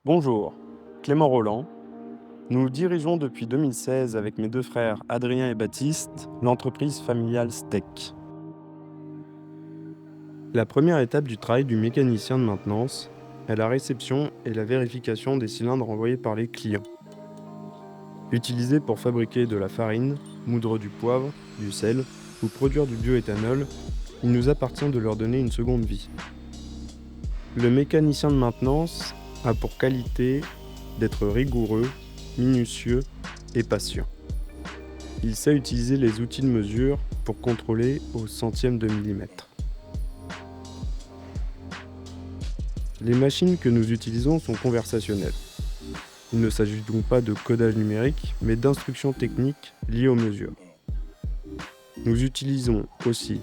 Bonjour, Clément Roland. Nous dirigeons depuis 2016 avec mes deux frères Adrien et Baptiste l'entreprise familiale STEC. La première étape du travail du mécanicien de maintenance est la réception et la vérification des cylindres envoyés par les clients. Utilisés pour fabriquer de la farine, moudre du poivre, du sel ou produire du bioéthanol, il nous appartient de leur donner une seconde vie. Le mécanicien de maintenance a pour qualité d'être rigoureux, minutieux et patient. Il sait utiliser les outils de mesure pour contrôler au centième de millimètre. Les machines que nous utilisons sont conversationnelles. Il ne s'agit donc pas de codage numérique, mais d'instructions techniques liées aux mesures. Nous utilisons aussi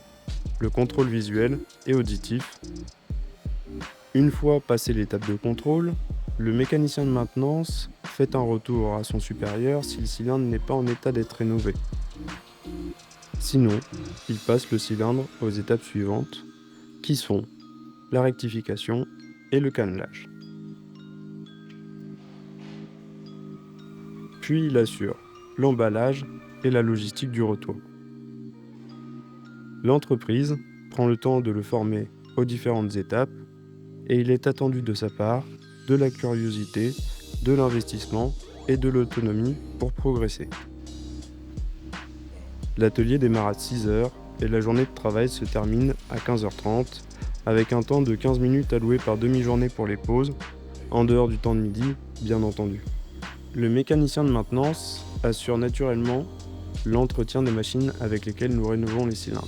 le contrôle visuel et auditif. Une fois passé l'étape de contrôle, le mécanicien de maintenance fait un retour à son supérieur si le cylindre n'est pas en état d'être rénové. Sinon, il passe le cylindre aux étapes suivantes, qui sont la rectification et le cannelage. Puis il assure l'emballage et la logistique du retour. L'entreprise prend le temps de le former aux différentes étapes et il est attendu de sa part de la curiosité, de l'investissement et de l'autonomie pour progresser. L'atelier démarre à 6 heures et la journée de travail se termine à 15h30 avec un temps de 15 minutes alloué par demi-journée pour les pauses, en dehors du temps de midi, bien entendu. Le mécanicien de maintenance assure naturellement l'entretien des machines avec lesquelles nous rénovons les cylindres.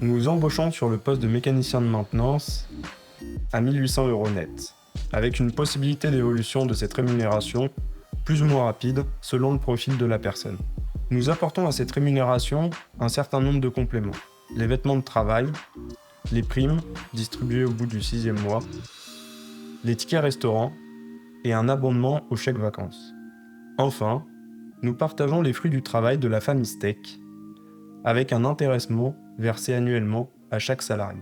Nous embauchons sur le poste de mécanicien de maintenance à 1 800 € net, avec une possibilité d'évolution de cette rémunération plus ou moins rapide selon le profil de la personne. Nous apportons à cette rémunération un certain nombre de compléments. Les vêtements de travail, les primes distribuées au bout du 6e mois, les tickets restaurants et un abondement au chèque vacances. Enfin, nous partageons les fruits du travail de la famille STEC avec un intéressement versé annuellement à chaque salarié.